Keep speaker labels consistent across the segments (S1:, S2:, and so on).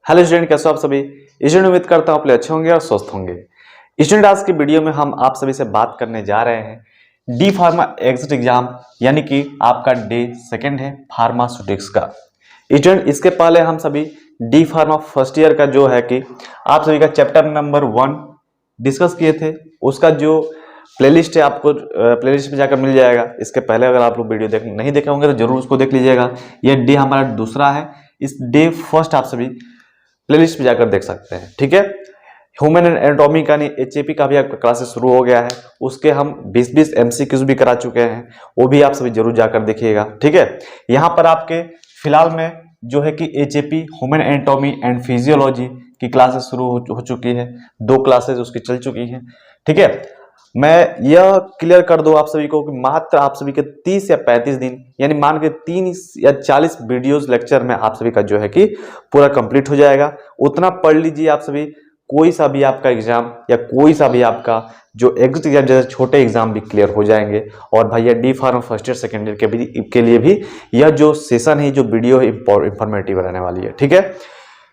S1: Hello student, कैसे हो आप सभी। स्टूडेंट, उम्मीद करता हूँ आप लोग अच्छे होंगे और स्वस्थ होंगे। स्टूडेंट, आज की वीडियो में हम आप सभी से बात करने जा रहे हैं डी फार्मा एग्जिट एग्जाम, यानी कि आपका डे सेकंड है फार्मास्यूटिक्स का। स्टूडेंट, इसके पहले हम सभी डी फार्मा फर्स्ट ईयर का जो है कि आप सभी का चैप्टर नंबर 1 डिस्कस किए थे, उसका जो प्लेलिस्ट है आपको प्लेलिस्ट में जाकर मिल जाएगा। इसके पहले अगर आप लोग वीडियो नहीं देखे होंगे तो जरूर उसको देख लीजिएगा। यह डे हमारा दूसरा है, इस डे फर्स्ट आप सभी प्लेलिस्ट में जाकर देख सकते हैं। ठीक है, ह्यूमन एनाटॉमी का नहीं एचएपी का भी आपका क्लासेस शुरू हो गया है, उसके हम 20-20 एमसीक्यूज भी करा चुके हैं, वो भी आप सभी जरूर जाकर देखिएगा। ठीक है, यहाँ पर आपके फिलहाल में जो है कि HAP human anatomy and physiology की क्लासेस शुरू हो चुकी है, 2 क्लासेस उसकी चल चुकी हैं। ठीक है, मैं यह क्लियर कर दूं आप सभी को कि मात्र आप सभी के 30 या 35 दिन, यानी मान के 3 या 40 वीडियोस लेक्चर में आप सभी का जो है कि पूरा कंप्लीट हो जाएगा। उतना पढ़ लीजिए आप सभी, कोई सा भी आपका एग्जाम या कोई सा भी आपका जो एग्जिट एग्जाम जैसे छोटे एग्जाम भी क्लियर हो जाएंगे। और भैया D pharma first year second year के लिए भी यह जो सेशन है, जो वीडियो है, इंफॉर्मेटिव रहने वाली है। ठीक है,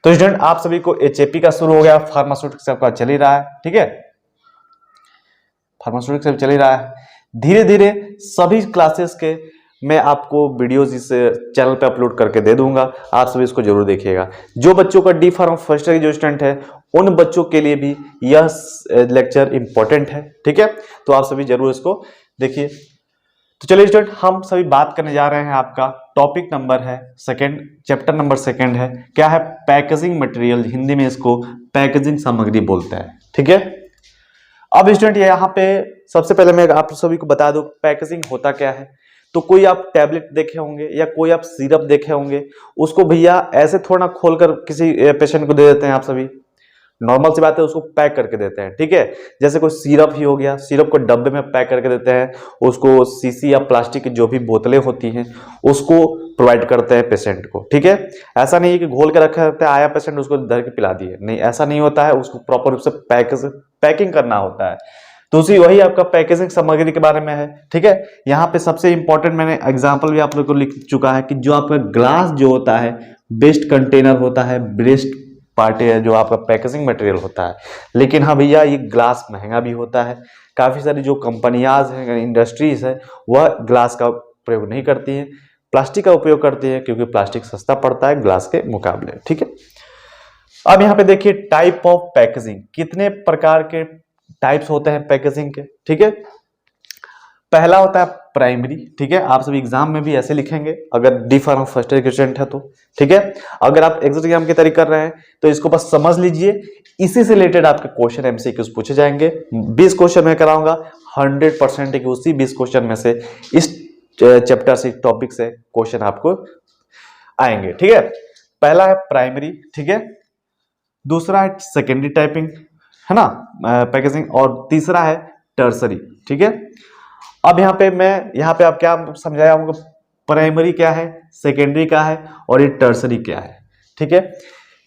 S1: तो स्टूडेंट आप सभी को एचएपी का शुरू हो गया, फार्मास्यूटिक्स आपका चल ही रहा है। ठीक है, फार्मास्यूटिक्स चल ही रहा है। धीरे धीरे सभी क्लासेस के मैं आपको वीडियोस इस चैनल पे अपलोड करके दे दूंगा, आप सभी इसको जरूर देखिएगा। जो बच्चों का डी फार्मा फर्स्ट ईयर जो स्टूडेंट है उन बच्चों के लिए भी यह लेक्चर इंपॉर्टेंट है। ठीक है, तो आप सभी जरूर इसको देखिए। तो चलिए स्टूडेंट, हम सभी बात करने जा रहे हैं, आपका टॉपिक नंबर है सेकंड, चैप्टर नंबर 2 है, क्या है, पैकेजिंग मटेरियल। हिंदी में इसको पैकेजिंग सामग्री बोलते हैं। ठीक है, अब स्टूडेंट यहाँ पे सबसे पहले मैं आप सभी को बता दूं पैकेजिंग होता क्या है। तो कोई आप टैबलेट देखे होंगे या कोई आप सिरप देखे होंगे, उसको भैया ऐसे थोड़ा खोलकर किसी पेशेंट को दे देते हैं। आप सभी नॉर्मल सी बात है, उसको पैक करके देते हैं। ठीक है, जैसे कोई सिरप ही हो गया, सिरप को डब्बे में पैक करके देते हैं, उसको सीसी या प्लास्टिक की जो भी बोतलें होती हैं उसको प्रोवाइड करते हैं पेशेंट को। ठीक है, ऐसा नहीं है कि घोल के रखा रहता है, आया पेशेंट उसको धर के पिला दिए, नहीं, ऐसा नहीं होता है। उसको प्रॉपर रूप से पैकिंग करना होता है। तो उसी वही आपका पैकेजिंग सामग्री के बारे में है। ठीक है, यहाँ पे सबसे इंपॉर्टेंट मैंने एग्जांपल भी आप लोग को लिख चुका है कि जो आपका ग्लास जो होता है, बेस्ट कंटेनर होता है, बेस्ट पार्ट है जो आपका पैकेजिंग मटेरियल होता है। लेकिन हाँ भैया, ये ग्लास महंगा भी होता है। काफी सारी जो कंपनियां हैं, इंडस्ट्रीज है, वह ग्लास का प्रयोग नहीं करती है, प्लास्टिक का उपयोग करती है, क्योंकि प्लास्टिक सस्ता पड़ता है ग्लास के मुकाबले। ठीक है, अब यहाँ पे देखिए टाइप ऑफ पैकेजिंग, कितने प्रकार के टाइप्स होते हैं पैकेजिंग के। ठीक है, पहला होता है प्राइमरी। ठीक है, आप सभी एग्जाम में भी ऐसे लिखेंगे अगर डी फार्मा फर्स्ट ईयर के स्टूडेंट है तो। ठीक है, अगर आप एग्जिट एग्जाम की तैयारी कर रहे हैं तो इसको बस समझ लीजिए, इसी से रिलेटेड आपके क्वेश्चन एमसीक्यूज पूछे जाएंगे। 20 क्वेश्चन मैं कराऊंगा, 100% कि उसी 20 क्वेश्चन में से इस चैप्टर से, टॉपिक से क्वेश्चन आपको आएंगे। ठीक है, पहला है प्राइमरी। ठीक है, दूसरा है सेकेंडरी टाइपिंग, है ना, पैकेजिंग, और तीसरा है टर्सरी। ठीक है, अब यहाँ पे आप क्या समझाया हमको, प्राइमरी क्या है, सेकेंडरी क्या है, और ये टर्सरी क्या है। ठीक है,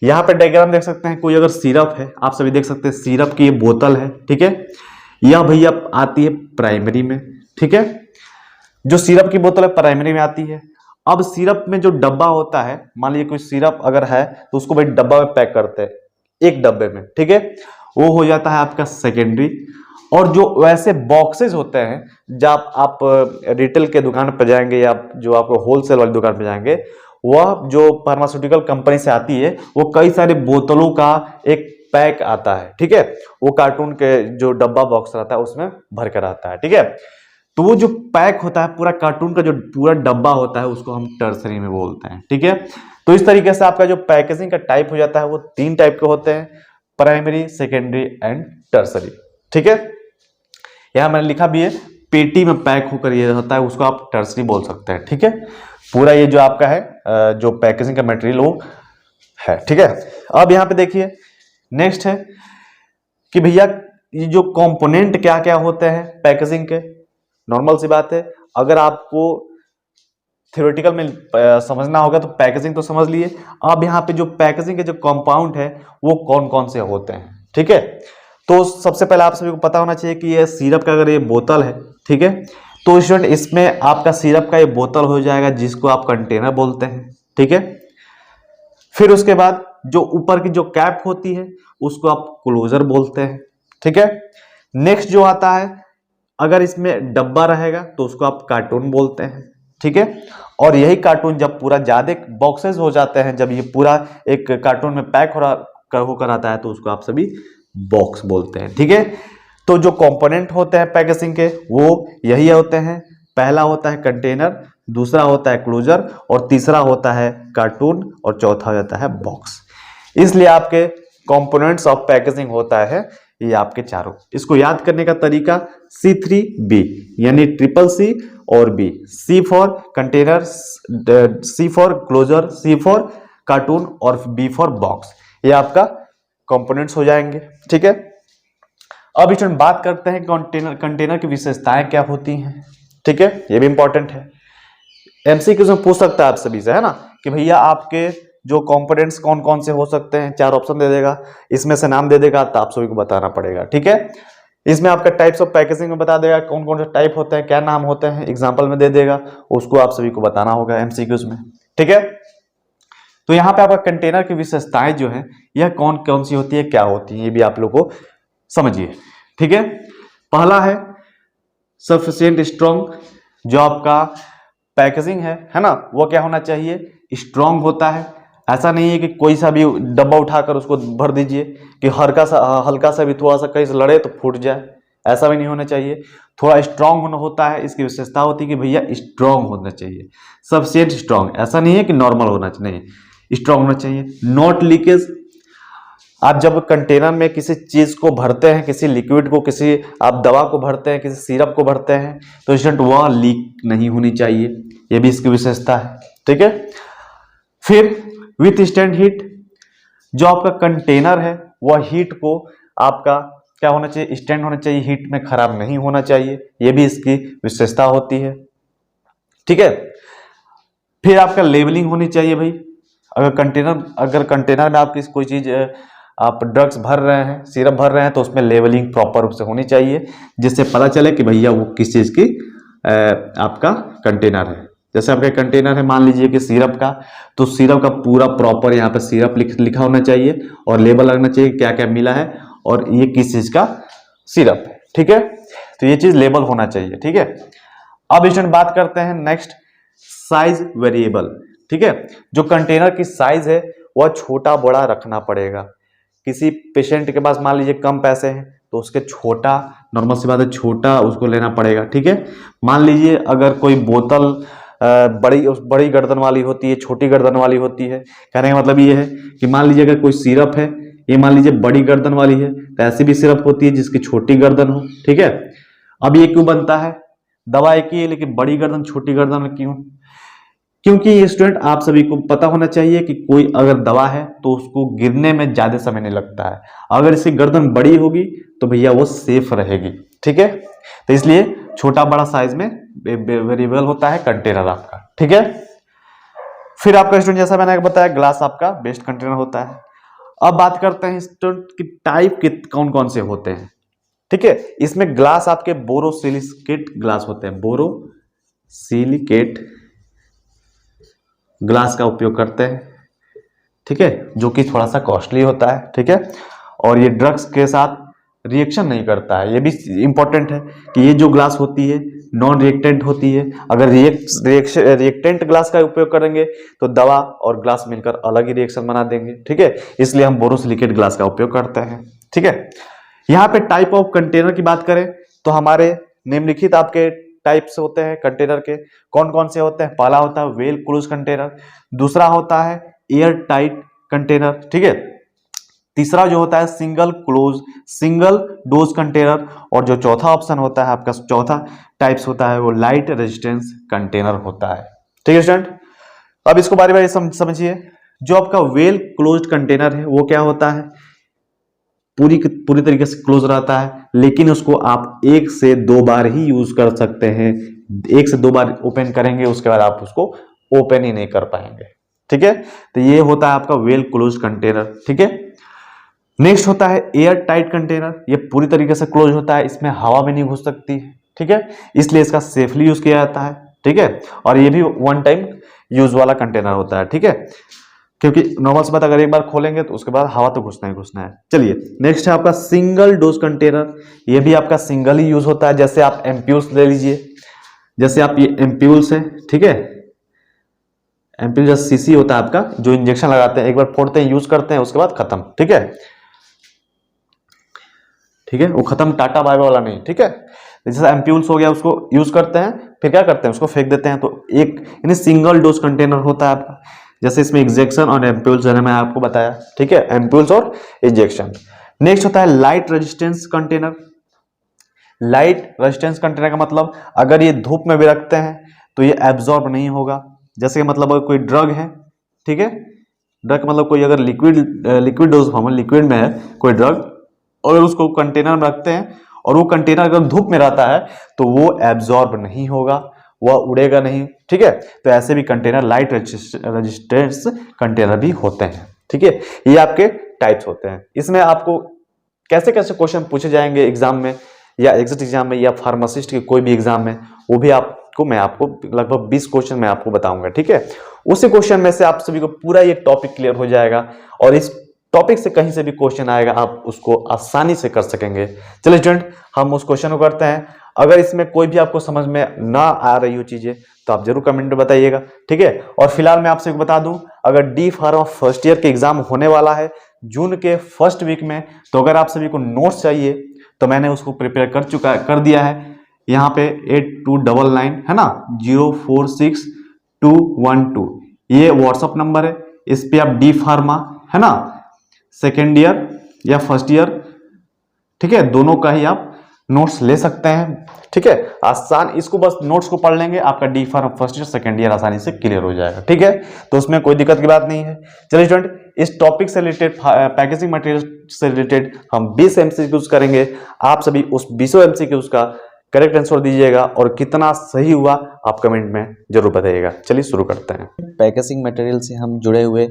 S1: यहाँ पे डायग्राम देख सकते हैं, कोई अगर सिरप है, आप सभी देख सकते हैं सिरप की ये बोतल है। ठीक है, यह भैया आती है प्राइमरी में। ठीक है, जो सिरप की बोतल है प्राइमरी में आती है। अब सिरप में जो डब्बा होता है, मान लीजिए कोई सिरप अगर है तो उसको भाई डब्बा में पैक करते हैं, एक डब्बे में। ठीक है, वो हो जाता है आपका सेकेंडरी। और जो वैसे बॉक्सेस होते हैं, जब आप रिटेल के दुकान पर जाएंगे या जो आपको होलसेल वाली दुकान पर जाएंगे, वह जो फार्मास्यूटिकल कंपनी से आती है, वो कई सारे बोतलों का एक पैक आता है। ठीक है, वो कार्टून के जो डब्बा बॉक्स रहता है उसमें भर कर आता है। ठीक है, तो वो जो पैक होता है पूरा कार्टून का जो पूरा डब्बा होता है, उसको हम टर्सरी में बोलते हैं। ठीक है, तो इस तरीके से आपका जो पैकेजिंग का टाइप हो जाता है वो 3 टाइप के होते हैं, प्राइमरी, सेकेंडरी एंड टर्सरी। ठीक है, यहां मैंने लिखा भी है, पेटी में पैक होकर ये होता है, उसको आप टर्सरी बोल सकते हैं। ठीक है, पूरा ये जो आपका है जो पैकेजिंग का मटेरियल वो है। ठीक है, अब यहाँ पे देखिए नेक्स्ट है कि भैया ये जो कंपोनेंट क्या क्या होते हैं पैकेजिंग के। नॉर्मल सी बात है, अगर आपको थ्योरेटिकल में समझना होगा तो पैकेजिंग तो समझ लिए। अब यहाँ पे जो पैकेजिंग के जो कंपाउंड है वो कौन कौन से होते हैं। ठीक है, तो सबसे पहले आप सभी को पता होना चाहिए कि ये सिरप का अगर ये बोतल है, ठीक है, तो स्टूडेंट इसमें आपका सिरप का ये बोतल हो जाएगा जिसको आप कंटेनर बोलते हैं। ठीक है, फिर उसके बाद जो ऊपर की जो कैप होती है उसको आप क्लोजर बोलते हैं, ठीक है। नेक्स्ट जो आता है, अगर इसमें डब्बा रहेगा तो उसको आप कार्टून बोलते हैं, ठीक है। और यही कार्टून जब पूरा ज्यादा बॉक्सेस हो जाते हैं, जब ये पूरा एक कार्टून में पैक होकर आता है तो उसको आप सभी बॉक्स बोलते हैं, ठीक है। तो जो कंपोनेंट होते हैं पैकेजिंग के वो यही होते हैं। पहला होता है कंटेनर, दूसरा होता है क्लोजर, और तीसरा होता है कार्टून, और चौथा हो जाता है बॉक्स। इसलिए आपके कंपोनेंट्स ऑफ पैकेजिंग होता है ये आपके चारों। इसको याद करने का तरीका C3B, यानी ट्रिपल C और B। C for container, C for closure, C for carton और B फॉर बॉक्स। ये आपका कंपोनेंट्स हो जाएंगे, ठीक है। अब स्टूडेंट बात करते हैं कंटेनर की विशेषताएं क्या होती हैं, ठीक है। ये भी इंपॉर्टेंट है, MCQ में पूछ सकता है आप सभी से, है ना, कि भैया आपके जो कंपोनेंट्स कौन कौन से हो सकते हैं। 4 ऑप्शन दे देगा, इसमें से नाम दे देगा तो आप सभी को बताना पड़ेगा, ठीक है। इसमें आपका टाइप्स ऑफ पैकेजिंग में बता देगा कौन कौन से टाइप होते हैं, क्या नाम होते हैं, एग्जांपल में दे देगा, उसको आप सभी को बताना होगा MCQs में, ठीक है। तो यहाँ पे आपका कंटेनर की विशेषताएं जो है यह कौन कौन सी होती है, क्या होती है, ये भी आप लोग को समझिए, ठीक है। पहला है सफिशिएंट स्ट्रॉन्ग। जो आपका पैकेजिंग है ना, वो क्या होना चाहिए, स्ट्रॉन्ग होता है। ऐसा नहीं है कि कोई सा भी डब्बा उठाकर उसको भर दीजिए कि हल्का सा भी थोड़ा सा कहीं से लड़े तो फूट जाए, ऐसा भी नहीं होना चाहिए। थोड़ा स्ट्रांग होना होता है, इसकी विशेषता होती है कि भैया स्ट्रांग होना चाहिए, सफिशिएंट स्ट्रांग। ऐसा नहीं है कि नॉर्मल होना चाहिए, नहीं, स्ट्रांग होना चाहिए। Not leakage. आप जब कंटेनर में किसी चीज को भरते हैं, किसी लिक्विड को, किसी आप दवा को भरते हैं, किसी सिरप को भरते हैं, तो स्टूडेंट वह लीक नहीं होनी चाहिए, यह भी इसकी विशेषता है, ठीक है। फिर विथ स्टैंड हीट। जो आपका कंटेनर है वह हीट को आपका क्या होना चाहिए, स्टैंड होना चाहिए, हीट में खराब नहीं होना चाहिए, यह भी इसकी विशेषता होती है, ठीक है। फिर आपका लेबलिंग होनी चाहिए भाई। अगर कंटेनर में आप कोई चीज आप ड्रग्स भर रहे हैं, सिरप भर रहे हैं, तो उसमें लेबलिंग प्रॉपर रूप से होनी चाहिए, जिससे पता चले कि भैया वो किस चीज की आपका कंटेनर है। जैसे आपका कंटेनर है मान लीजिए कि सिरप का, तो सिरप का पूरा प्रॉपर यहाँ पे सिरप लिखा होना चाहिए और लेबल लगना चाहिए क्या क्या मिला है और ये किस चीज का सिरप है, ठीक है। तो ये चीज लेबल होना चाहिए, ठीक है। अब स्टूडेंट बात करते हैं नेक्स्ट, साइज वेरिएबल, ठीक है। जो कंटेनर की साइज है वह छोटा बड़ा रखना पड़ेगा। किसी पेशेंट के पास मान लीजिए कम पैसे हैं तो उसके छोटा, नॉर्मल सी बात है, छोटा उसको लेना पड़ेगा, ठीक है। मान लीजिए अगर कोई बोतल बड़ी गर्दन वाली होती है, छोटी गर्दन वाली होती है, कहने का मतलब ये है कि मान लीजिए अगर कोई सिरप है, ये मान लीजिए बड़ी गर्दन वाली है, तो ऐसी भी सिरप होती है जिसकी छोटी गर्दन हो, ठीक है। अब ये क्यों बनता है, दवा एक ही है लेकिन बड़ी गर्दन छोटी गर्दन में क्यों, क्योंकि ये स्टूडेंट आप सभी को पता होना चाहिए कि कोई अगर दवा है तो उसको गिरने में ज्यादा समय नहीं लगता है, अगर इसकी गर्दन बड़ी होगी तो भैया वो सेफ रहेगी, ठीक है। तो इसलिए छोटा बड़ा साइज में वेरिएबल होता है कंटेनर आपका, ठीक है। फिर आपका स्टूडेंट जैसा मैंने बताया ग्लास आपका बेस्ट कंटेनर होता है। अब बात करते हैं स्टूडेंट की टाइप के कौन कौन से होते हैं, ठीक है। इसमें ग्लास आपके बोरोसिलिकेट ग्लास होते हैं, बोरोसिलिकेट ग्लास का उपयोग करते हैं, ठीक है, जो कि थोड़ा सा कॉस्टली होता है, ठीक है। और ये ड्रग्स के साथ रिएक्शन नहीं करता है, ये भी इंपॉर्टेंट है कि ये जो ग्लास होती है नॉन रिएक्टेंट होती है। अगर रिएक्टेंट ग्लास का उपयोग करेंगे तो दवा और ग्लास मिलकर अलग ही रिएक्शन बना देंगे, ठीक है। इसलिए हम बोरोसिलिकेट ग्लास का उपयोग करते हैं, ठीक है। यहाँ पे टाइप ऑफ कंटेनर की बात करें तो हमारे निम्नलिखित आपके टाइप्स होते हैं कंटेनर के, कौन कौन से होते हैं। पहला होता है वेल क्लोज कंटेनर, दूसरा होता है एयर टाइट कंटेनर, ठीक है। तीसरा जो होता है single close single dose container, और जो चौथा ऑप्शन होता है आपका चौथा टाइप्स होता है वो लाइट रेजिस्टेंस कंटेनर होता है, ठीक है स्टूडेंट। अब इसको बारी बारी समझिए। जो आपका वेल क्लोज्ड कंटेनर है वो क्या होता है, पूरी तरीके से क्लोज रहता है, लेकिन उसको आप 1 से 2 बार ही यूज कर सकते हैं। 1 से 2 बार ओपन करेंगे उसके बाद आप उसको ओपन ही नहीं कर पाएंगे, ठीक है। तो ये होता है आपका वेल क्लोज कंटेनर, ठीक है। नेक्स्ट होता है एयर टाइट कंटेनर, ये पूरी तरीके से क्लोज होता है, इसमें हवा भी नहीं घुस सकती है, ठीक है, इसलिए इसका सेफली यूज किया जाता है, ठीक है। और ये भी 1 टाइम यूज वाला कंटेनर होता है, ठीक है। क्योंकि नॉर्मल सी बात, अगर एक बार खोलेंगे तो उसके बाद हवा तो घुसना ही घुसना है। चलिए नेक्स्ट है आपका सिंगल डोज कंटेनर। ये भी आपका सिंगल ही यूज होता है। जैसे आप एम्प्यूल्स ले लीजिए, जैसे आप ये एम्प्यूल्स है, ठीक है, एम्प्यूल जैसे सीसी होता है आपका, जो इंजेक्शन लगाते हैं, एक बार फोड़ते हैं, यूज करते हैं, उसके बाद खत्म, ठीक है, ठीक है, वो खत्म, टाटा बाय बाय वाला नहीं, ठीक है। जैसे एम्प्यूल्स हो गया, उसको यूज करते हैं, फिर क्या करते हैं, उसको फेंक देते हैं। तो एक यानी सिंगल डोज कंटेनर होता है आपका। जैसे इसमें इंजेक्शन और एम्प्यूल्स मैंने आपको बताया, ठीक है, एम्प्यूल्स और इंजेक्शन। नेक्स्ट होता है light resistance container. Light resistance container का मतलब, अगर ये धूप में भी रखते हैं तो ये एब्जॉर्ब नहीं होगा। जैसे कि मतलब अगर कोई ड्रग है, ठीक है, ड्रग मतलब कोई अगर लिक्विड डोज फॉर्म में, लिक्विड में है कोई ड्रग, और उसको कंटेनर में रखते हैं और वो कंटेनर अगर धूप में रहता है तो वो एब्जॉर्ब नहीं होगा, वह उड़ेगा नहीं, ठीक है। तो ऐसे भी कंटेनर लाइट रेजिस्टेंस कंटेनर भी होते हैं, ठीक है। ये आपके टाइप्स होते हैं। इसमें आपको कैसे कैसे क्वेश्चन पूछे जाएंगे एग्जाम में, या एग्जिट एग्जाम में, या फार्मासिस्ट के कोई भी एग्जाम में, वो भी मैं आपको लगभग 20 क्वेश्चन मैं आपको बताऊंगा, ठीक है। उसी क्वेश्चन में से आप सभी को पूरा ये टॉपिक क्लियर हो जाएगा, और इस टॉपिक से कहीं से भी क्वेश्चन आएगा आप उसको आसानी से कर सकेंगे। चलिए स्टूडेंट, हम उस क्वेश्चन को करते हैं। अगर इसमें कोई भी आपको समझ में ना आ रही हो चीजें तो आप जरूर कमेंट में बताइएगा, ठीक है। और फिलहाल मैं आपसे बता दूं, अगर डी फार्मा फर्स्ट ईयर के एग्जाम होने वाला है जून के फर्स्ट वीक में, तो अगर आप सभी को नोट्स चाहिए तो मैंने उसको प्रिपेयर कर दिया है। यहाँ पे 8299 है ना, 046212, ये व्हाट्सअप नंबर है। इस पे आप डी फार्मा है ना, सेकेंड ईयर या फर्स्ट ईयर, ठीक है, दोनों का ही आप नोट्स ले सकते हैं, ठीक है। आसान, इसको बस नोट्स को पढ़ लेंगे, आपका D pharm first year second year आसानी से क्लियर हो जाएगा, ठीक है। तो उसमें कोई दिक्कत की बात नहीं है। चलिए स्टूडेंट, इस टॉपिक से रिलेटेड, पैकेजिंग मटेरियल से रिलेटेड हम 20 एमसीक्यूज करेंगे। आप सभी उस 20 एमसीक्यूज का करेक्ट आंसर दीजिएगा, और कितना सही हुआ आप कमेंट में जरूर बताइएगा। चलिए शुरू करते हैं।
S2: पैकेजिंग मटेरियल से हम जुड़े हुए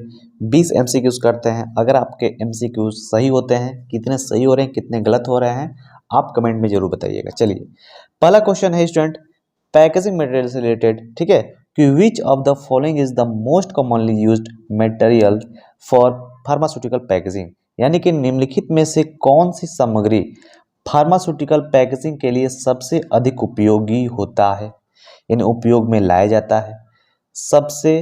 S2: 20 एमसीक्यूज करते हैं। अगर आपके एमसीक्यूज सही होते हैं, कितने सही हो रहे हैं, कितने गलत हो रहे हैं, आप कमेंट में जरूर बताइएगा। चलिए, पहला क्वेश्चन है स्टूडेंट, पैकेजिंग मटेरियल से रिलेटेड, ठीक है, कि which of the following is the most commonly used material for pharmaceutical packaging, यानी कि निम्नलिखित में से कौन सी सामग्री फार्मास्यूटिकल पैकेजिंग के लिए सबसे अधिक उपयोगी होता है, यानी उपयोग में लाया जाता है सबसे,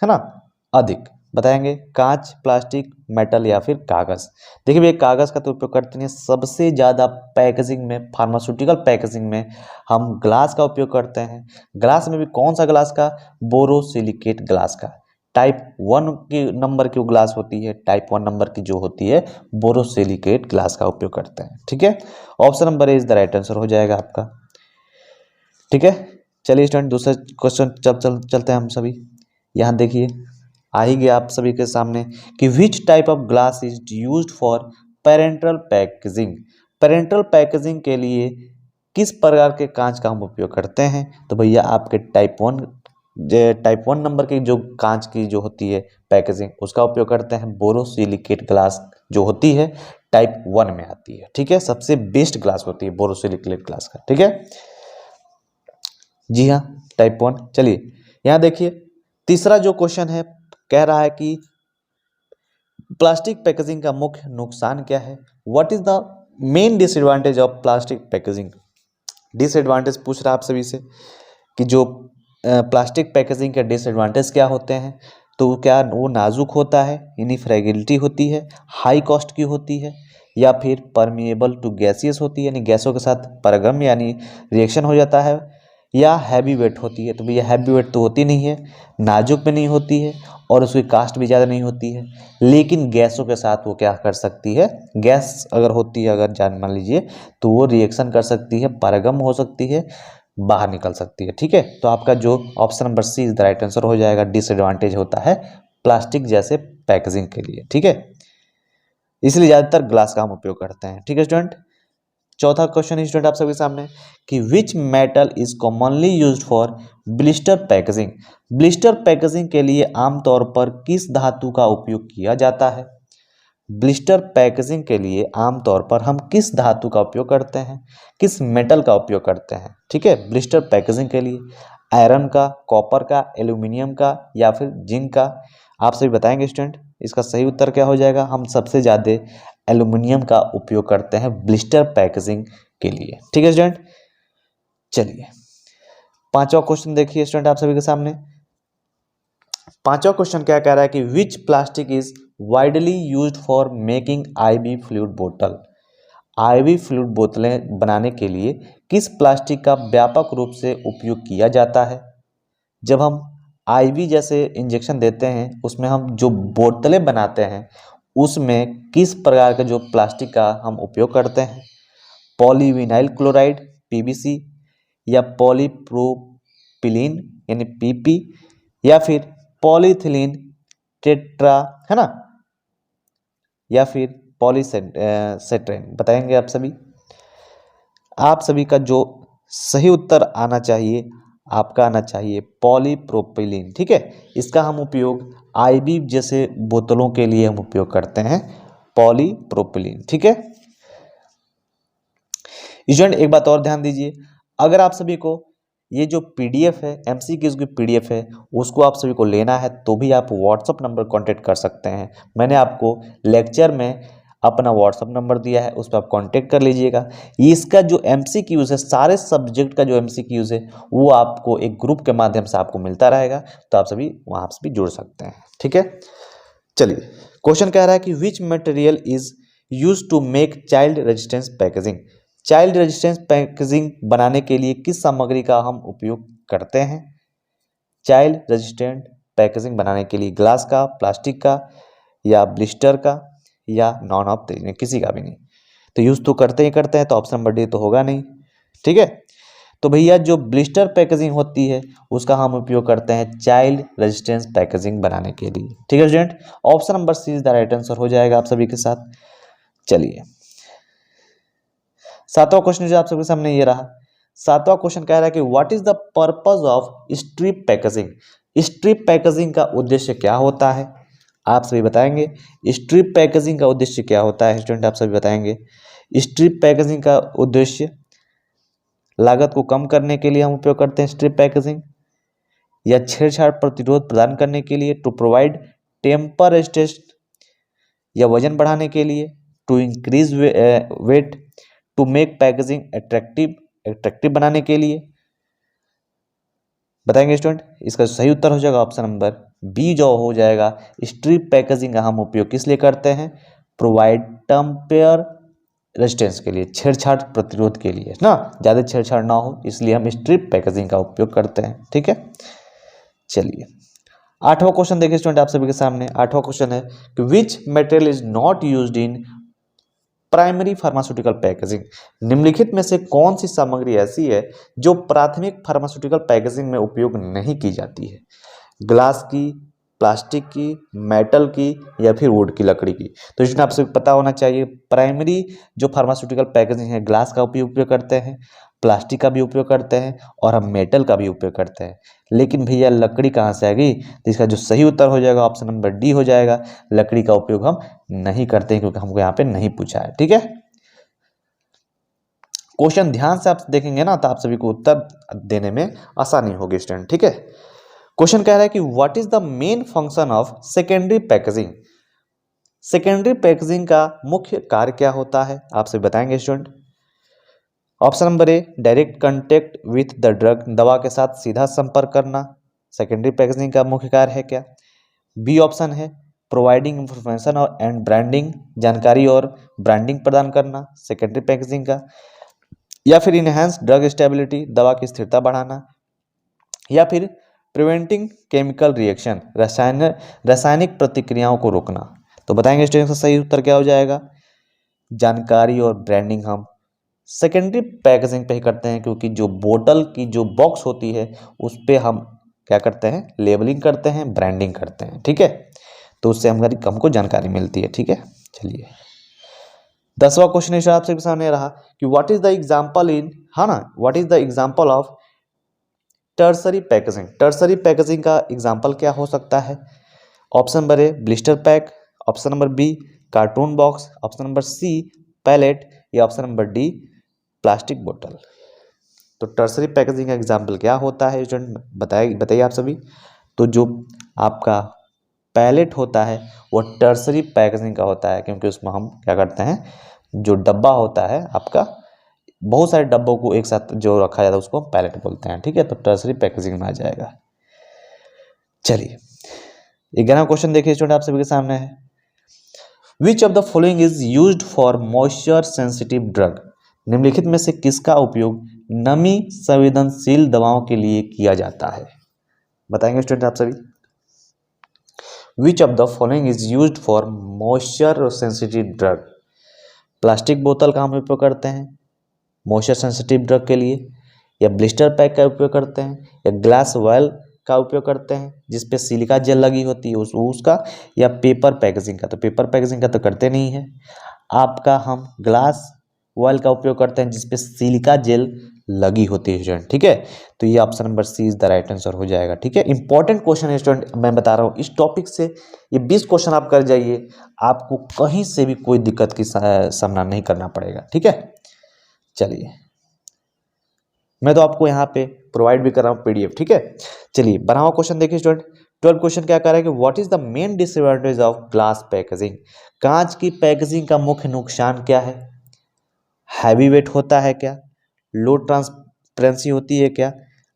S2: है ना, अधिक। बताएंगे कांच, प्लास्टिक, मेटल या फिर कागज। देखिए भैया, कागज का तो उपयोग करते नहीं, सबसे ज्यादा पैकेजिंग में, फार्मास्यूटिकल पैकेजिंग में हम ग्लास का उपयोग करते हैं। ग्लास में भी कौन सा ग्लास का, बोरोसिलिकेट ग्लास का। टाइप 1 की नंबर की ग्लास होती है, टाइप 1 नंबर की जो होती है बोरोसिलिकेट ग्लास का उपयोग करते हैं, ठीक है। Option number A is the right answer हो जाएगा आपका, ठीक है। चलिए स्टूडेंट, दूसरे क्वेश्चन चलते हैं हम सभी। यहाँ देखिए, आ ही गया आप सभी के सामने कि which type of glass is used for parental packaging. Parental packaging के लिए किस प्रकार के कांच का हम उपयोग करते हैं, तो भैया आपके टाइप 1 नंबर की जो कांच की जो होती है पैकेजिंग, उसका उपयोग करते हैं। बोरोसिलिकेट ग्लास जो होती है टाइप 1 में आती है, ठीक है, सबसे बेस्ट ग्लास होती है बोरोसिलिकेट ग्लास का, ठीक है, जी हाँ, टाइप 1। चलिए यहाँ देखिए, तीसरा जो क्वेश्चन है कह रहा है कि प्लास्टिक पैकेजिंग का मुख्य नुकसान क्या है, what is the main disadvantage of plastic packaging. Disadvantage पूछ रहा है आप सभी से कि जो प्लास्टिक पैकेजिंग के डिसएडवांटेज क्या होते हैं, तो क्या वो नाजुक होता है, यानी फ्रेगिलिटी होती है, हाई कॉस्ट की होती है, या फिर परमिएबल टू गैसियस होती है, यानी गैसों के साथ परगम यानी रिएक्शन हो जाता है, या हैवी वेट होती है। तो भैया हैवी वेट तो होती नहीं है, नाजुक भी नहीं होती है, और उसकी कास्ट भी ज़्यादा नहीं होती है, लेकिन गैसों के साथ वो क्या कर सकती है, गैस अगर होती है, अगर जान मान लीजिए, तो वो रिएक्शन कर सकती है, परगम हो सकती है, बाहर निकल सकती है, ठीक है। तो आपका जो option number C is the right answer हो जाएगा। डिसएडवांटेज होता है प्लास्टिक जैसे पैकेजिंग के लिए, ठीक है, इसलिए ज़्यादातर ग्लास का हम उपयोग करते हैं, ठीक है स्टूडेंट। चौथा क्वेश्चन स्टूडेंट आप सबके सामने कि which metal is commonly used for blister packaging. Blister packaging के लिए आमतौर पर किस धातु का उपयोग किया जाता है। ब्लिस्टर पैकेजिंग के लिए आमतौर पर हम किस धातु का उपयोग करते हैं, किस मेटल का उपयोग करते हैं, ठीक है, ब्लिस्टर पैकेजिंग के लिए आयरन का, कॉपर का, एल्यूमिनियम का, या फिर जिंक का। आप सभी बताएंगे स्टूडेंट इसका सही उत्तर क्या हो जाएगा। हम सबसे ज़्यादा एल्युमिनियम का उपयोग करते हैं ब्लिस्टर पैकेजिंग के लिए। ठीक है स्टूडेंट, चलिए पांचवा क्वेश्चन देखिए स्टूडेंट आप सभी के सामने। पांचवा क्वेश्चन क्या कह रहा है कि which plastic is widely used for making IV fluid बोतल। आईवी फ्लूइड बोतलें बनाने के लिए किस प्लास्टिक का व्यापक रूप से उपयोग किया जाता है। जब हम आईवी जैसे इंजेक्शन देते हैं उसमें हम जो बोतलें बनाते हैं उसमें किस प्रकार का जो प्लास्टिक का हम उपयोग करते हैं। पॉलीविनाइल क्लोराइड पीवीसी, या पॉलीप्रोपिलीन यानी पीपी, या फिर पॉलीथिलीन टेट्रा है ना, या फिर पॉलीसेट्रेन। बताएंगे आप सभी। आप सभी का जो सही उत्तर आना चाहिए आपका आना चाहिए पॉलीप्रोपिलीन। ठीक है, इसका हम उपयोग आईवी जैसे बोतलों के लिए हम उपयोग करते हैं पॉलीप्रोपिलीन। ठीक है स्टूडेंट, एक बात और ध्यान दीजिए, अगर आप सभी को ये जो पीडीएफ है एमसीक्यूज की पीडीएफ है उसको आप सभी को लेना है तो भी आप व्हाट्सअप नंबर कांटेक्ट कर सकते हैं। मैंने आपको लेक्चर में अपना व्हाट्सअप नंबर दिया है, उस पर आप कांटेक्ट कर लीजिएगा। इसका जो एमसीक्यूज है सारे सब्जेक्ट का जो एमसीक्यूज है वो आपको एक ग्रुप के माध्यम से आपको मिलता रहेगा, तो आप सभी वहाँ से भी जुड़ सकते हैं। ठीक है, चलिए क्वेश्चन कह रहा है कि which material is use to make child resistance packaging. Child resistance packaging बनाने के लिए किस सामग्री का हम उपयोग करते हैं। चाइल्ड रेजिस्टेंट पैकेजिंग बनाने के लिए ग्लास का, प्लास्टिक का, या ब्लिस्टर का, या नॉन ऑफ किसी का भी नहीं। तो यूज तो करते ही करते हैं, तो ऑप्शन नंबर डी तो होगा नहीं। ठीक है, तो भैया जो ब्लिस्टर पैकेजिंग होती है उसका हम उपयोग करते हैं चाइल्ड रेजिस्टेंस पैकेजिंग बनाने के लिए। ठीक है student, option number C is the right answer हो जाएगा आप सभी के साथ। चलिए सातवां क्वेश्चन जो आप सबके सामने ये रहा। सातवां क्वेश्चन कह रहा है कि what is the purpose of strip packaging. Strip packaging का उद्देश्य क्या होता है, आप सभी बताएंगे। स्ट्रिप पैकेजिंग का उद्देश्य क्या होता है स्टूडेंट, आप सभी बताएंगे। स्ट्रिप पैकेजिंग का उद्देश्य लागत को कम करने के लिए हम उपयोग करते हैं स्ट्रिप पैकेजिंग, या छेड़छाड़ प्रतिरोध प्रदान करने के लिए, टू प्रोवाइड टेम्पर रेजिस्टेंस, या वजन बढ़ाने के लिए, to increase weight, to make packaging attractive बनाने के लिए। बताएंगे स्टूडेंट, इसका सही उत्तर हो जाएगा ऑप्शन नंबर बी जो हो जाएगा। स्ट्रिप पैकेजिंग का हम उपयोग किस लिए करते हैं, प्रोवाइड टेम्पर रेजिस्टेंस के लिए, छेड़छाड़ प्रतिरोध के लिए ना, ज़्यादा छेड़छाड़ ना हो इसलिए हम स्ट्रिप पैकेजिंग का उपयोग करते हैं। ठीक है, चलिए आठवां क्वेश्चन देखिए स्टूडेंट आप सभी के सामने। आठवां क्वेश्चन है कि which material is not used in primary pharmaceutical packaging. निम्नलिखित में से कौन सी सामग्री ऐसी है जो प्राथमिक फार्मास्यूटिकल पैकेजिंग में उपयोग नहीं की जाती है। ग्लास की, प्लास्टिक की, मेटल की, या फिर वुड की, लकड़ी की। तो इसमें आपसे पता होना चाहिए प्राइमरी जो फार्मास्यूटिकल पैकेजिंग है ग्लास का उपयोग करते हैं, प्लास्टिक का भी उपयोग करते हैं, और हम मेटल का भी उपयोग करते हैं। लेकिन भैया लकड़ी कहाँ से आ गई, तो इसका जो सही उत्तर हो जाएगा ऑप्शन नंबर डी हो जाएगा। लकड़ी का उपयोग हम नहीं करते हैं क्योंकि हमको यहाँ पे नहीं पूछा है। ठीक है, क्वेश्चन ध्यान से आप देखेंगे ना तो आप सभी को उत्तर देने में आसानी होगी स्टूडेंट। ठीक है, क्वेश्चन कह रहा है कि what is the main function of secondary packaging. Secondary packaging का मुख्य कार्य क्या होता है, आपसे बताएंगे student. Option number A direct contact with the drug, दवा के साथ सीधा संपर्क करना सेकेंडरी पैकेजिंग का मुख्य कार्य है क्या। बी ऑप्शन है प्रोवाइडिंग इंफॉर्मेशन और एंड ब्रांडिंग, जानकारी और ब्रांडिंग प्रदान करना सेकेंडरी पैकेजिंग का, या फिर इनहेंस ड्रग स्टेबिलिटी, दवा की स्थिरता बढ़ाना, या फिर प्रिवेंटिंग केमिकल रिएक्शन, रासायनिक प्रतिक्रियाओं को रोकना। तो बताएंगे स्टूडेंट का सही उत्तर क्या हो जाएगा। जानकारी और ब्रांडिंग हम सेकेंडरी पैकेजिंग पे ही करते हैं क्योंकि जो बोतल की जो बॉक्स होती है उस पर हम क्या करते हैं, लेबलिंग करते हैं, ब्रांडिंग करते हैं। ठीक है, तो उससे हमको जानकारी मिलती है। ठीक है, चलिए 10वां क्वेश्चन इस आपसे सामने रहा कि what is the example in, हाँ ना, what is the example of tertiary packaging. Tertiary packaging का एग्जांपल क्या हो सकता है। Option number A blister pack, option number B carton box, option number C pallet, या ऑप्शन नंबर डी प्लास्टिक बोतल। तो टर्सरी पैकेजिंग का एग्जांपल क्या होता है स्टूडेंट, बताइए आप सभी। तो जो आपका पैलेट होता है वो टर्सरी पैकेजिंग का होता है, क्योंकि उसमें हम क्या करते हैं, जो डब्बा होता है आपका, बहुत सारे डब्बों को एक साथ जो रखा जाता है उसको हम पैलेट बोलते हैं। ठीक है, तो टर्सरी पैकेजिंग में आ जाएगा। चलिए 11वां क्वेश्चन देखिए स्टूडेंट, आप सभी के सामने है। Which of the following is used for moisture sensitive drug? निम्नलिखित में से किसका उपयोग नमी संवेदनशील दवाओं के लिए किया जाता है? बताएंगे स्टूडेंट आप सभी। Which of the following is used for moisture sensitive drug? Plastic बोतल का हम उपयोग करते हैं मॉइस्चर सेंसिटिव ड्रग के लिए, या ब्लिस्टर पैक का उपयोग करते हैं, या ग्लास वायल का उपयोग करते हैं जिसपे सिलिका जेल लगी होती है उसका, या पेपर पैकेजिंग का? तो पेपर पैकेजिंग का तो करते नहीं है आपका, हम ग्लास वायल का उपयोग करते हैं जिसपे सिलिका जेल लगी होती है स्टूडेंट। ठीक है, तो ये option number C is the right answer हो जाएगा। ठीक है, इंपॉर्टेंट क्वेश्चन है स्टूडेंट, मैं बता रहा हूँ इस टॉपिक से ये 20 क्वेश्चन आप कर जाइए, आपको कहीं से भी कोई दिक्कत की सामना नहीं करना पड़ेगा। ठीक है, चलिए मैं तो आपको यहाँ पे प्रोवाइड भी कर रहा हूँ PDF। ठीक है, चलिए 12वां क्वेश्चन देखिए स्टूडेंट। 12 क्वेश्चन क्या कह रहा है कि what is the main disadvantage of glass packaging? कांच की पैकेजिंग का मुख्य नुकसान क्या है? हैवी वेट होता है क्या? लो ट्रांसपेरेंसी होती है क्या?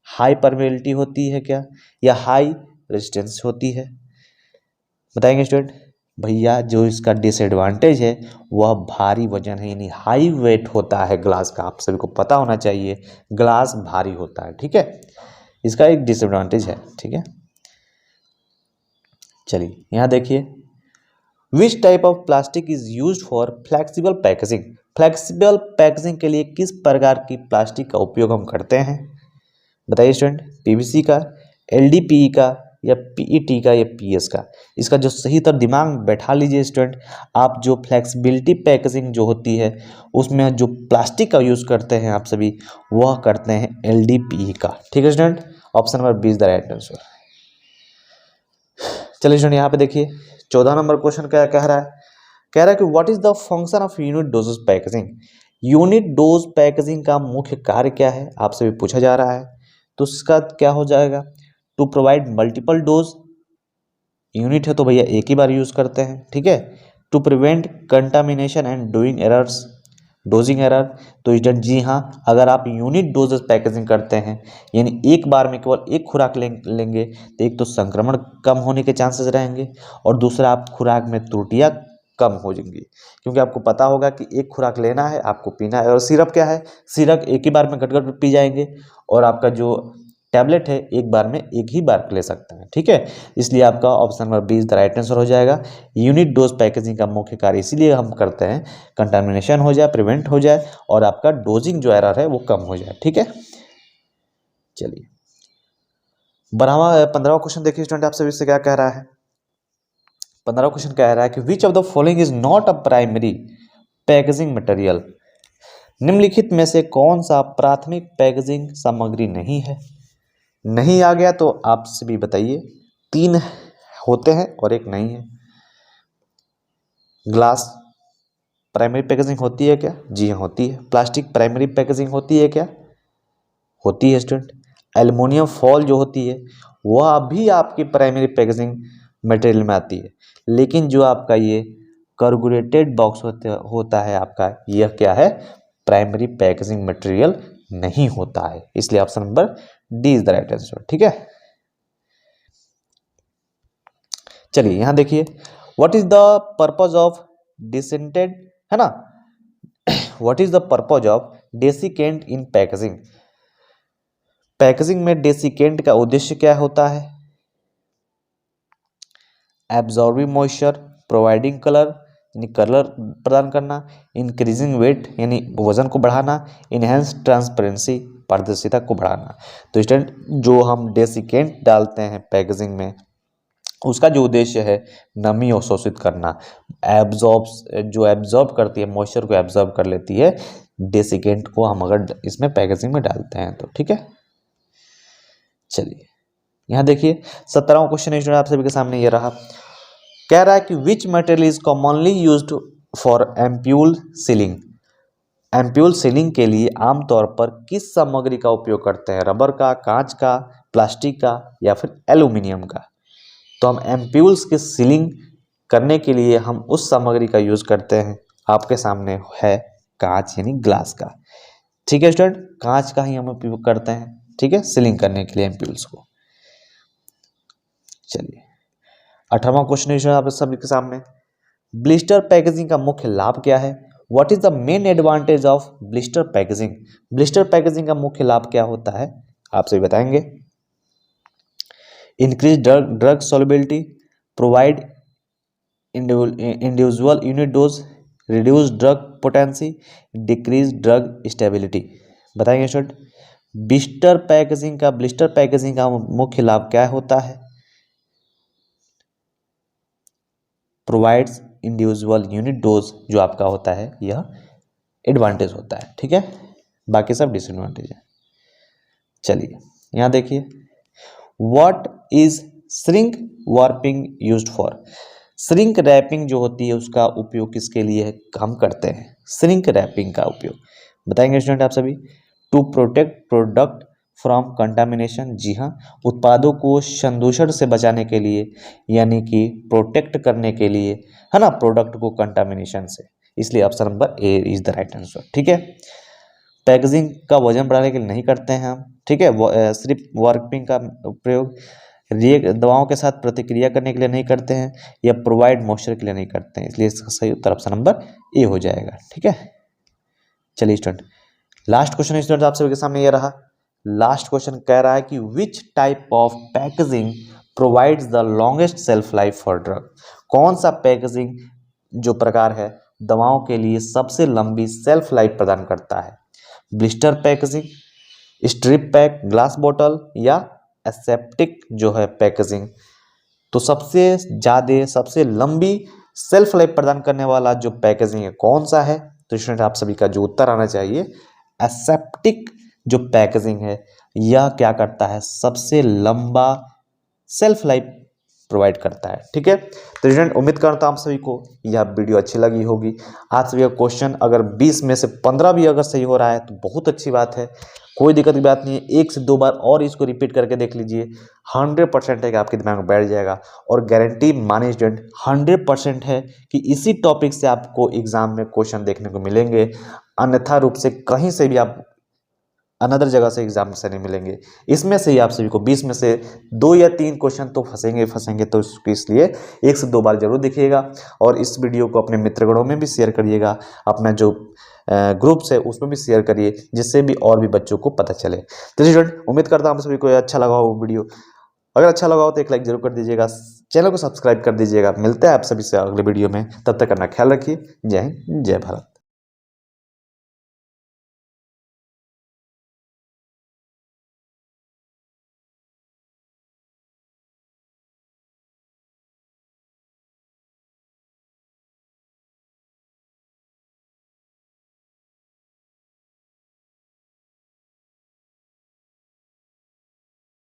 S2: हाई परमेबिलिटी होती है क्या? या हाई रेजिस्टेंस होती है? बताएंगे स्टूडेंट। भैया जो इसका डिसएडवांटेज है वह भारी वजन है, यानी हाई वेट होता है ग्लास का। आप सभी को पता होना चाहिए ग्लास भारी होता है। ठीक है, इसका एक डिसएडवांटेज है। ठीक है, चलिए यहाँ देखिए, which type of plastic is used for flexible packaging? Flexible packaging के लिए किस प्रकार की प्लास्टिक का उपयोग हम करते हैं? बताइए स्टूडेंट। PVC का, LDPE का, या PET का, या PS का? इसका जो सही तर दिमाग में बैठा लीजिए स्टूडेंट, आप जो फ्लेक्सिबिलिटी पैकेजिंग जो होती है उसमें जो प्लास्टिक का यूज़ करते हैं आप सभी, वह करते हैं LDPE का। ठीक है student, option number 20 the right answer. चलिए स्टूडेंट यहाँ पे देखिए 14 नंबर क्वेश्चन क्या कह रहा है, कह रहा है कि what is the function of unit doses packaging? Unit dose packaging का मुख्य कार्य क्या है, आपसे भी पूछा जा रहा है। तो इसका क्या हो जाएगा, to provide multiple dose, unit है तो भैया एक ही बार यूज करते हैं। ठीक है, to prevent contamination and doing errors, dosing error. तो स्टूडेंट जी हाँ, अगर आप यूनिट डोजेस पैकेजिंग करते हैं यानी एक बार में केवल एक खुराक लेंगे तो एक तो संक्रमण कम होने के चांसेस रहेंगे, और दूसरा आप खुराक में त्रुटियां कम हो जाएंगी, क्योंकि आपको पता होगा कि एक खुराक लेना है आपको पीना है। और सिरप क्या है, सिरप एक ही बार में घट पी जाएंगे, और आपका जो टैबलेट है एक बार में एक ही बार ले सकते हैं। ठीक है, इसलिए आपका option number 20 the right answer हो जाएगा। यूनिट डोज पैकेजिंग का मुख्य कार्य इसीलिए हम करते हैं, कंटामिनेशन हो जाए, प्रिवेंट हो जाए, और आपका डोजिंग जो एरर है वो कम हो जाए। ठीक है, चलिए 15वां क्वेश्चन देखिए स्टूडेंट, आपसे इससे क्या कह रहा है। 15वां क्वेश्चन कह रहा है कि which of the following is not a primary packaging material? निम्नलिखित में से कौन सा प्राथमिक पैकेजिंग सामग्री नहीं है? नहीं आ गया तो आपसे भी बताइए, 3 होते हैं और एक नहीं है। ग्लास प्राइमरी पैकेजिंग होती है क्या? जी हाँ होती है। प्लास्टिक प्राइमरी पैकेजिंग होती है क्या? होती है स्टूडेंट। एल्युमिनियम फॉल जो होती है वह भी आपकी प्राइमरी पैकेजिंग मटेरियल में आती है, लेकिन जो आपका ये कार्बोरेटेड बॉक्स होता है आपका, यह क्या है, प्राइमरी पैकेजिंग मटेरियल नहीं होता है। इसलिए option number D is the right answer. ठीक है, चलिए यहां देखिए, what is the purpose of dissented, है ना, what is the purpose of desiccant in packaging? Packaging में डेसिकेंट का उद्देश्य क्या होता है? एब्जॉर्बिंग मॉइस्चर, प्रोवाइडिंग कलर यानी कलर प्रदान करना, इंक्रीजिंग वेट यानी वजन को बढ़ाना, इनहेंस ट्रांसपेरेंसी पारदर्शिता को बढ़ाना। तो स्टूडेंट जो हम डेसिकेंट डालते हैं पैकेजिंग में, उसका जो उद्देश्य है नमी अवशोषित करना, एब्जॉर्ब करती है, मॉइस्चर को एब्जॉर्ब कर लेती है डेसिकेंट को हम अगर इसमें पैकेजिंग में डालते हैं तो। ठीक है, चलिए यहाँ देखिए 17वां क्वेश्चन स्टूडेंट आप सभी के सामने ये रहा, कह रहा है कि which material is commonly used for ampoule ceiling? Ampoule ceiling के लिए आमतौर पर किस सामग्री का उपयोग करते हैं? रबर का, कांच का, प्लास्टिक का, या फिर एल्यूमिनियम का? तो हम एम्प्यूल्स की सीलिंग करने के लिए हम उस सामग्री का यूज करते हैं, आपके सामने है कांच यानी ग्लास का। ठीक है स्टूडेंट, कांच का ही हम उपयोग करते हैं, ठीक है, सीलिंग करने के लिए एम्प्यूल्स को। चलिए 18वां क्वेश्चन है आप सभी के सामने, ब्लिस्टर पैकेजिंग का मुख्य लाभ क्या है? What is the main advantage of blister packaging? Blister packaging का मुख्य लाभ क्या होता है, आप सभी बताएंगे। Increase drug solubility, provide individual unit dose, reduce drug potency, decrease drug stability. बताएंगे स्टूडेंट, ब्लिस्टर पैकेजिंग का मुख्य लाभ क्या होता है? प्रोवाइड्स इंडिविजुअल यूनिट डोज, जो आपका होता है यह एडवांटेज होता है, ठीक है, बाकी सब डिसएडवांटेज है। चलिए यहां देखिए, what is shrink wrapping used for? Shrink wrapping जो होती है उसका उपयोग किसके लिए हम करते हैं? श्रिंक रैपिंग का उपयोग बताएंगे स्टूडेंट आप सभी। To protect product from contamination, जी हाँ, उत्पादों को संदूषण से बचाने के लिए, यानी कि प्रोटेक्ट करने के लिए, है ना, प्रोडक्ट को कंटामिनेशन से, इसलिए option number A is the right answer, ठीक है। पैकेजिंग का वजन बढ़ाने के लिए नहीं करते हैं हम, ठीक है, सिर्फ वार्पिंग का प्रयोग दवाओं के साथ प्रतिक्रिया करने के लिए नहीं करते हैं, या प्रोवाइड मॉइस्चर के लिए नहीं करते हैं, इसलिए इसका सही उत्तर ऑप्शन नंबर ए हो जाएगा, ठीक है। चलिए स्टूडेंट, लास्ट क्वेश्चन स्टूडेंट आप सभी के सामने ये रहा। लास्ट क्वेश्चन कह रहा है कि which type of packaging provides the longest self life for drug? कौन सा पैकेजिंग जो प्रकार है दवाओं के लिए सबसे लंबी सेल्फ लाइफ प्रदान करता है? Blister packaging, strip pack, glass बोतल, या एसेप्टिक जो है पैकेजिंग? तो सबसे ज़्यादा सबसे लंबी सेल्फ लाइफ प्रदान करने वाला जो पैकेजिंग है कौन सा है? तो स्टूडेंट आप सभी का जो उत्तर आना चाहिए, एसेप्टिक जो पैकेजिंग है यह क्या करता है, सबसे लंबा सेल्फ लाइफ प्रोवाइड करता है, ठीक है। तो स्टूडेंट उम्मीद करता हूँ आप सभी को यह वीडियो अच्छी लगी होगी। आप सभी का क्वेश्चन अगर 20 में से 15 भी अगर सही हो रहा है तो बहुत अच्छी बात है, कोई दिक्कत की बात नहीं है। 1 से 2 बार और इसको रिपीट करके देख लीजिए, 100% है कि आपके दिमाग में बैठ जाएगा, और गारंटी माने स्टूडेंट 100% है कि इसी टॉपिक से आपको एग्जाम में क्वेश्चन देखने को मिलेंगे, अन्यथा रूप से कहीं से भी आप अनदर जगह से एग्जाम से नहीं मिलेंगे। इसमें से ही आप सभी को 20 में से 2 या 3 क्वेश्चन तो फंसेंगे, तो इसलिए 1 से 2 बार जरूर देखिएगा, और इस वीडियो को अपने मित्रगणों में भी शेयर करिएगा, अपना जो ग्रुप्स है उसमें भी शेयर करिए, जिससे भी और भी बच्चों को पता चले। तो स्टूडेंट उम्मीद करता हूँ आप सभी को अच्छा लगा हो वीडियो। अगर अच्छा लगा हो तो एक लाइक जरूर कर दीजिएगा, चैनल को सब्सक्राइब कर दीजिएगा। मिलते हैं आप सभी से अगले वीडियो में, तब तक अपना ख्याल रखिए। जय हिंद, जय भारत।